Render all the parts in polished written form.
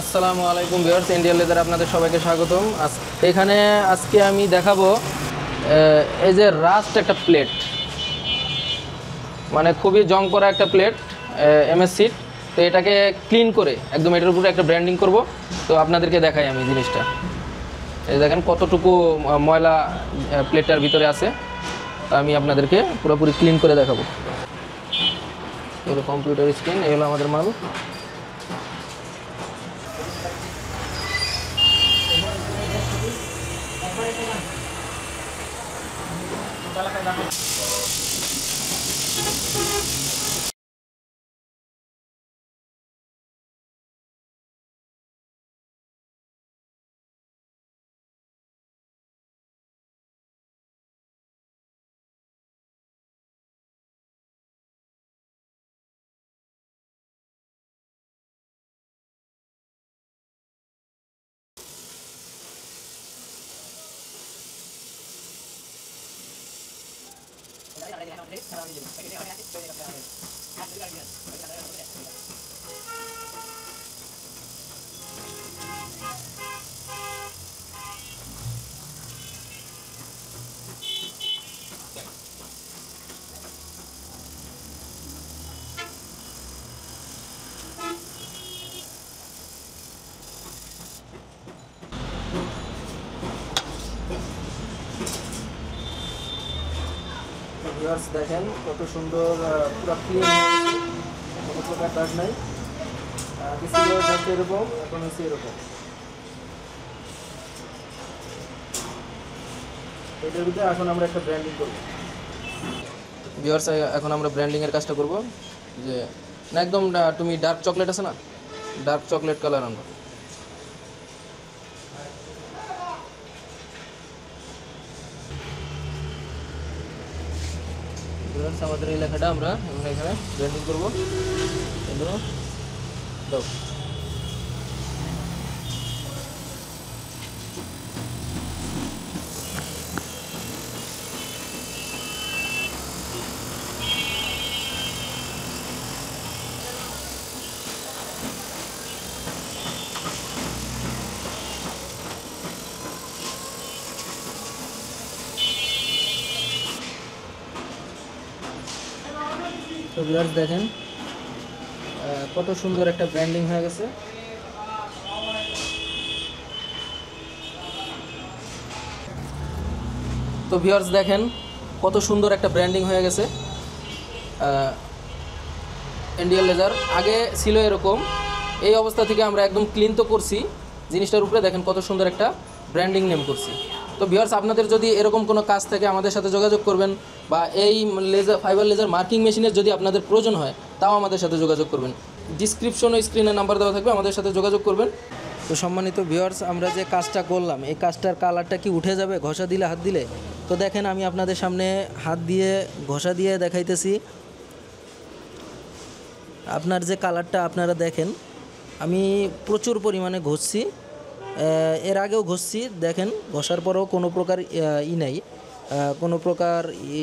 আসসালামু আলাইকুম viewers, Indian leather আপনাদের সবাইকে স্বাগতম। এখানে আজকে আমি দেখাবো এই যে রাস্ট একটা প্লেট, মানে খুবই জং করা একটা প্লেট, এমএস সিট। তো এটাকে ক্লিন করে একদম এটার উপরে একটা ব্র্যান্ডিং করব। তো আপনাদেরকে দেখাই আমি জিনিসটা। এই দেখেন কতটুকু ময়লা প্লেটটার ভিতরে আছে। তো আমি আপনাদেরকে পুরোপুরি ক্লিন করে দেখাবো। এগুলো কম্পিউটার স্ক্রিন, এগুলো আমাদের মাল। ভিউয়ার্স দেখেন কত সুন্দর, পুরো ক্লিন, কোনো প্রকার দাগ নাই। ডিসপ্লে হচ্ছে এরকম, এখন হচ্ছে এরকম। এটার ভিতরে এখন আমরা একটা ব্র্যান্ডিং করব। ভিউয়ার্স এখন আমরা ব্র্যান্ডিংয়ের কাজটা করব। যে না একদম তুমি ডার্ক চকলেট আছে না, ডার্ক চকলেট কালার আনবো। আমাদের এই লেখাটা আমরা এখানে ব্র্যান্ডিং করবো। দাও। তো ভিউয়ার্স দেখেন কত সুন্দর একটা ব্র্যান্ডিং হয়ে গেছে। তো ভিউয়ার্স দেখেন কত সুন্দর একটা ব্র্যান্ডিং হয়ে গেছে। ইন্ডিয়ান লেজার আগে ছিল এরকম, এই অবস্থা থেকে আমরা একদম ক্লিন তো করছি জিনিসটার উপরে। দেখেন কত সুন্দর একটা ব্র্যান্ডিং নেম করছি। তো ভিউয়ার্স আপনাদের যদি এরকম কোনো কাজ থাকে আমাদের সাথে যোগাযোগ করবেন, বা এই লেজার ফাইবার লেজার মার্কিং মেশিনের যদি আপনাদের প্রয়োজন হয় তাও আমাদের সাথে যোগাযোগ করবেন। ডিসক্রিপশন ও স্ক্রিনে নাম্বার দেওয়া থাকবে, আমাদের সাথে যোগাযোগ করবেন। তো সম্মানিত ভিউয়ার্স, আমরা যে কাজটা করলাম এই কাজটার কালারটা কি উঠে যাবে ঘষা দিলে, হাত দিলে? তো দেখেন আমি আপনাদের সামনে হাত দিয়ে ঘষা দিয়ে দেখাইতেছি। আপনার যে কালারটা আপনারা দেখেন, আমি প্রচুর পরিমাণে ঘষছি, এর আগেও ঘষছি। দেখেন ঘষার পরেও কোনো প্রকার নাই, কোনো প্রকার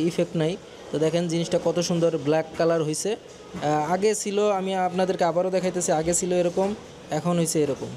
ইফেক্ট নাই। তো দেখেন জিনিসটা কত সুন্দর ব্ল্যাক কালার হয়েছে। আগে ছিল, আমি আপনাদেরকে আবারও দেখাইতেছি, আগে ছিল এরকম, এখন হয়েছে এরকম।